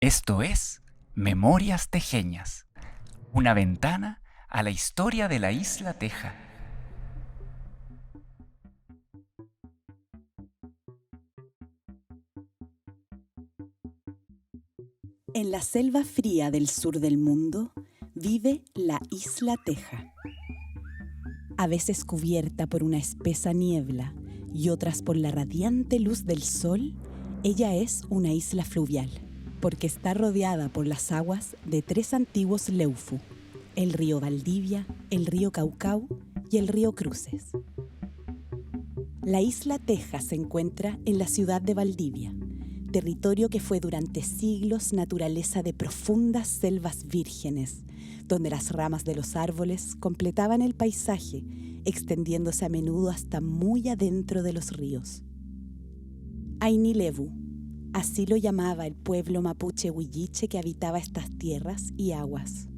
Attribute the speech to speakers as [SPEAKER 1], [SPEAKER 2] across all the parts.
[SPEAKER 1] Esto es Memorias Tejeñas, una ventana a la historia de la isla Teja.
[SPEAKER 2] En la selva fría del sur del mundo vive la isla Teja. A veces cubierta por una espesa niebla y otras por la radiante luz del sol, ella es una isla fluvial, porque está rodeada por las aguas de 3 antiguos leufu: el río Valdivia, el río Caucau y el río Cruces. La isla Teja se encuentra en la ciudad de Valdivia, territorio que fue durante siglos naturaleza de profundas selvas vírgenes, donde las ramas de los árboles completaban el paisaje, extendiéndose a menudo hasta muy adentro de los ríos. Ainilevu, así lo llamaba el pueblo mapuche huilliche que habitaba estas tierras y aguas.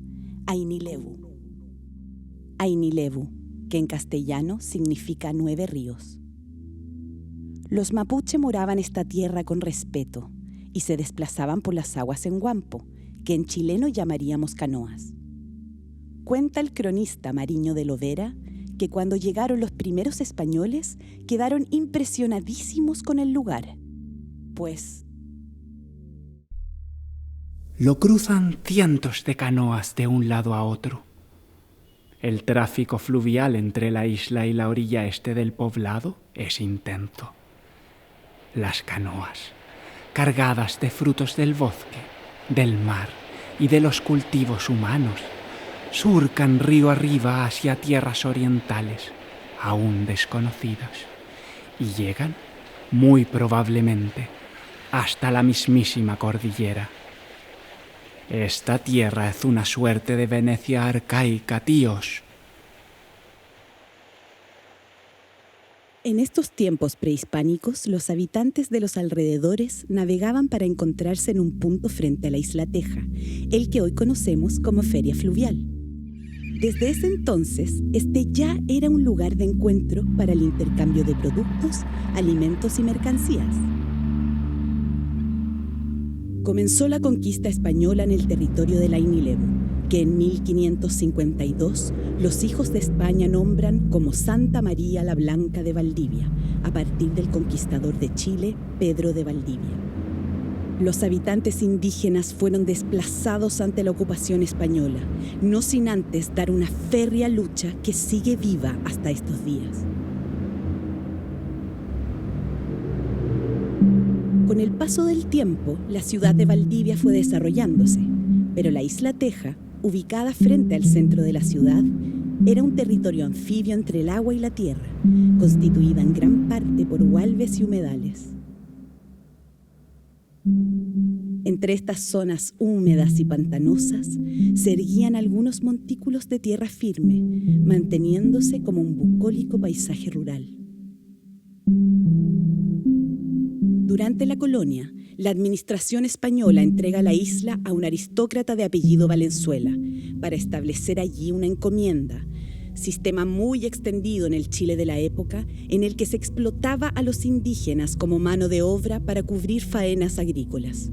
[SPEAKER 2] Ainilevu. Ainilevu, que en castellano significa 9 ríos. Los mapuche moraban esta tierra con respeto y se desplazaban por las aguas en guampo, que en chileno llamaríamos canoas. Cuenta el cronista Mariño de Lovera que cuando llegaron los primeros españoles quedaron impresionadísimos con el lugar, pues
[SPEAKER 3] lo cruzan cientos de canoas de un lado a otro. El tráfico fluvial entre la isla y la orilla este del poblado es intenso. Las canoas, cargadas de frutos del bosque, del mar y de los cultivos humanos, surcan río arriba hacia tierras orientales, aún desconocidas, y llegan, muy probablemente, hasta la mismísima cordillera. Esta tierra es una suerte de Venecia arcaica, tíos.
[SPEAKER 2] en estos tiempos prehispánicos, los habitantes de los alrededores navegaban para encontrarse en un punto frente a la isla Teja, el que hoy conocemos como Feria Fluvial. Desde ese entonces, este ya era un lugar de encuentro para el intercambio de productos, alimentos y mercancías. Comenzó la conquista española en el territorio de Ainilevu, que en 1552 los hijos de España nombran como Santa María la Blanca de Valdivia, a partir del conquistador de Chile, Pedro de Valdivia. Los habitantes indígenas fueron desplazados ante la ocupación española, no sin antes dar una férrea lucha que sigue viva hasta estos días. Con el paso del tiempo, la ciudad de Valdivia fue desarrollándose, pero la isla Teja, ubicada frente al centro de la ciudad, era un territorio anfibio entre el agua y la tierra, constituida en gran parte por hualves y humedales. Entre estas zonas húmedas y pantanosas se erguían algunos montículos de tierra firme, manteniéndose como un bucólico paisaje rural. Durante la colonia, la administración española entrega la isla a un aristócrata de apellido Valenzuela para establecer allí una encomienda, sistema muy extendido en el Chile de la época, en el que se explotaba a los indígenas como mano de obra para cubrir faenas agrícolas.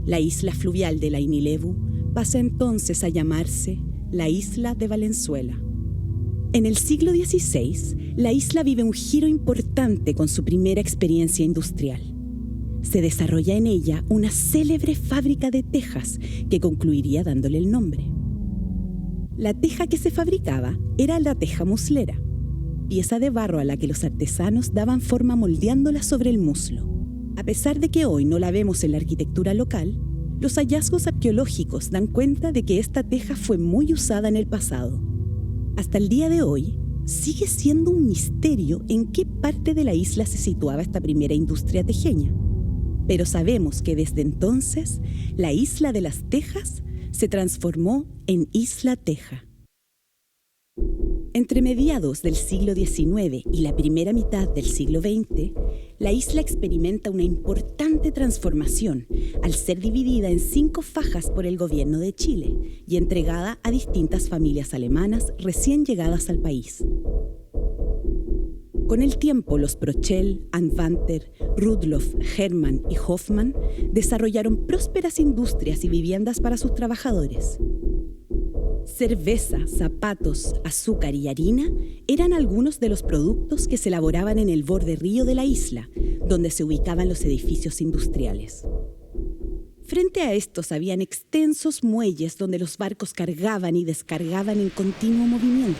[SPEAKER 2] La isla fluvial de Ainilevu pasa entonces a llamarse la Isla de Valenzuela. En el siglo XVI, la isla vive un giro importante con su primera experiencia industrial. Se desarrolla en ella una célebre fábrica de tejas que concluiría dándole el nombre. La teja que se fabricaba era la teja muslera, pieza de barro a la que los artesanos daban forma moldeándola sobre el muslo. A pesar de que hoy no la vemos en la arquitectura local, los hallazgos arqueológicos dan cuenta de que esta teja fue muy usada en el pasado. Hasta el día de hoy, sigue siendo un misterio en qué parte de la isla se situaba esta primera industria tejeña. Pero sabemos que desde entonces, la isla de las Tejas se transformó en Isla Teja. Entre mediados del siglo XIX y la primera mitad del siglo XX, la isla experimenta una importante transformación al ser dividida en 5 fajas por el gobierno de Chile y entregada a distintas familias alemanas recién llegadas al país. Con el tiempo, los Prochel, Anwanter, Rudloff, Hermann y Hoffmann desarrollaron prósperas industrias y viviendas para sus trabajadores. Cerveza, zapatos, azúcar y harina eran algunos de los productos que se elaboraban en el borde río de la isla, donde se ubicaban los edificios industriales. Frente a estos habían extensos muelles donde los barcos cargaban y descargaban en continuo movimiento.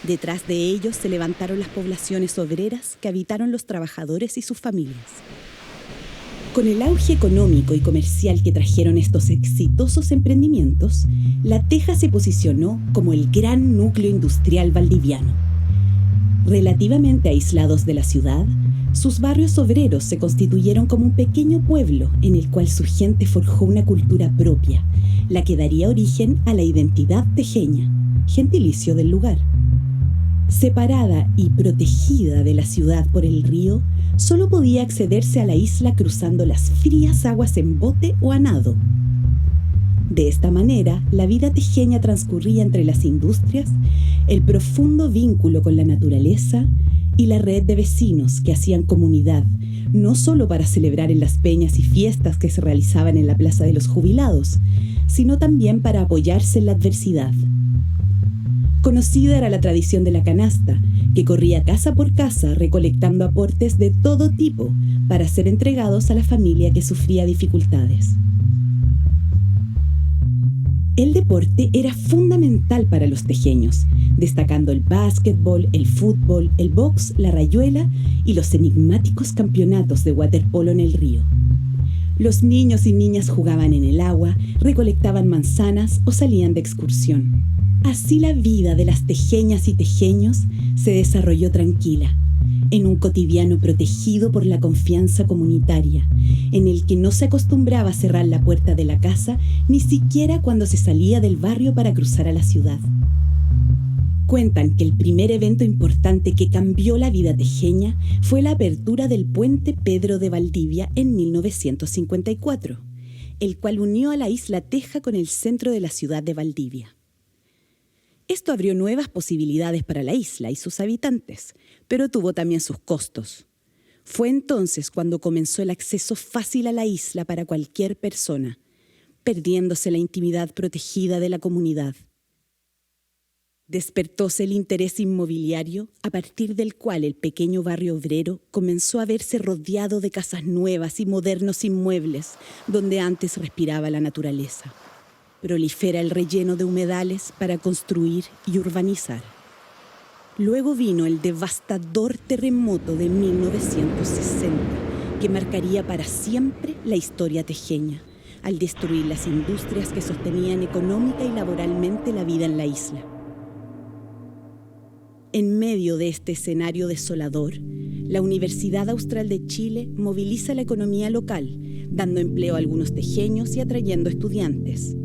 [SPEAKER 2] Detrás de ellos se levantaron las poblaciones obreras que habitaron los trabajadores y sus familias. Con el auge económico y comercial que trajeron estos exitosos emprendimientos, La Teja se posicionó como el gran núcleo industrial valdiviano. Relativamente aislados de la ciudad, sus barrios obreros se constituyeron como un pequeño pueblo en el cual su gente forjó una cultura propia, la que daría origen a la identidad tejeña, gentilicio del lugar. Separada y protegida de la ciudad por el río, solo podía accederse a la isla cruzando las frías aguas en bote o a nado. De esta manera, la vida tejeña transcurría entre las industrias, el profundo vínculo con la naturaleza y la red de vecinos que hacían comunidad, no solo para celebrar en las peñas y fiestas que se realizaban en la Plaza de los Jubilados, sino también para apoyarse en la adversidad. Conocida era la tradición de la canasta, que corría casa por casa recolectando aportes de todo tipo para ser entregados a la familia que sufría dificultades. El deporte era fundamental para los tejeños, destacando el básquetbol, el fútbol, el box, la rayuela y los enigmáticos campeonatos de waterpolo en el río. Los niños y niñas jugaban en el agua, recolectaban manzanas o salían de excursión. Así la vida de las tejeñas y tejeños se desarrolló tranquila, en un cotidiano protegido por la confianza comunitaria, en el que no se acostumbraba a cerrar la puerta de la casa ni siquiera cuando se salía del barrio para cruzar a la ciudad. Cuentan que el primer evento importante que cambió la vida tejeña fue la apertura del puente Pedro de Valdivia en 1954, el cual unió a la isla Teja con el centro de la ciudad de Valdivia. Esto abrió nuevas posibilidades para la isla y sus habitantes, pero tuvo también sus costos. Fue entonces cuando comenzó el acceso fácil a la isla para cualquier persona, perdiéndose la intimidad protegida de la comunidad. Despertóse el interés inmobiliario, a partir del cual el pequeño barrio obrero comenzó a verse rodeado de casas nuevas y modernos inmuebles, donde antes respiraba la naturaleza. Prolifera el relleno de humedales para construir y urbanizar. Luego vino el devastador terremoto de 1960, que marcaría para siempre la historia tejeña, al destruir las industrias que sostenían económica y laboralmente la vida en la isla. En medio de este escenario desolador, la Universidad Austral de Chile moviliza la economía local, dando empleo a algunos tejeños y atrayendo estudiantes.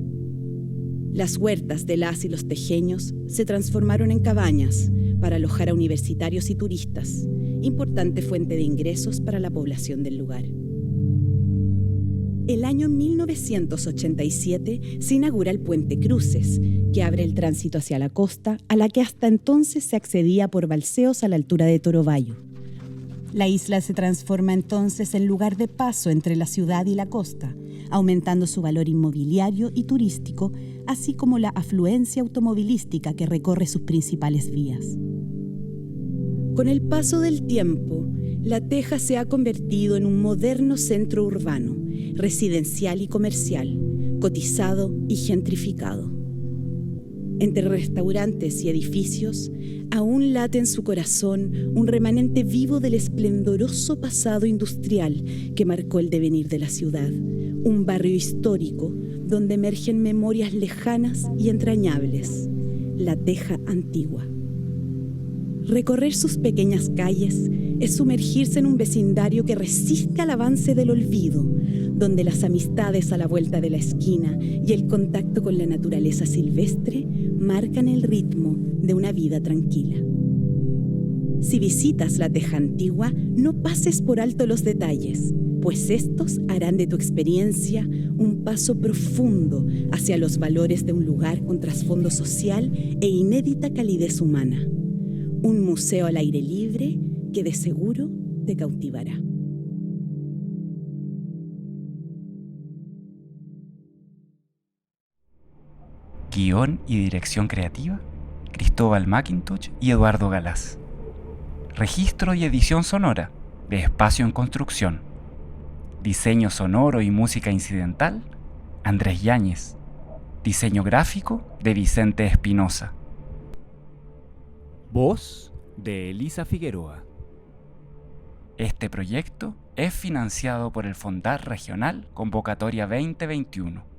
[SPEAKER 2] Las huertas de las y los tejeños se transformaron en cabañas para alojar a universitarios y turistas, importante fuente de ingresos para la población del lugar. El año 1987 se inaugura el Puente Cruces, que abre el tránsito hacia la costa, a la que hasta entonces se accedía por balseos a la altura de Torobayo. La isla se transforma entonces en lugar de paso entre la ciudad y la costa, aumentando su valor inmobiliario y turístico, así como la afluencia automovilística que recorre sus principales vías. Con el paso del tiempo, La Teja se ha convertido en un moderno centro urbano, residencial y comercial, cotizado y gentrificado. Entre restaurantes y edificios, aún late en su corazón un remanente vivo del esplendoroso pasado industrial que marcó el devenir de la ciudad, un barrio histórico donde emergen memorias lejanas y entrañables, La Teja antigua. Recorrer sus pequeñas calles es sumergirse en un vecindario que resiste al avance del olvido, donde las amistades a la vuelta de la esquina y el contacto con la naturaleza silvestre marcan el ritmo de una vida tranquila. Si visitas La Teja antigua, no pases por alto los detalles, pues estos harán de tu experiencia un paso profundo hacia los valores de un lugar con trasfondo social e inédita calidez humana. Un museo al aire libre que de seguro te cautivará.
[SPEAKER 1] Guión y dirección creativa, Cristóbal McIntosh y Eduardo Galás. Registro y edición sonora, de Espacio en Construcción. Diseño sonoro y música incidental, Andrés Yáñez. Diseño gráfico, de Vicente Espinosa.
[SPEAKER 4] Voz de Elisa Figueroa.
[SPEAKER 1] Este proyecto es financiado por el Fondar Regional Convocatoria 2021.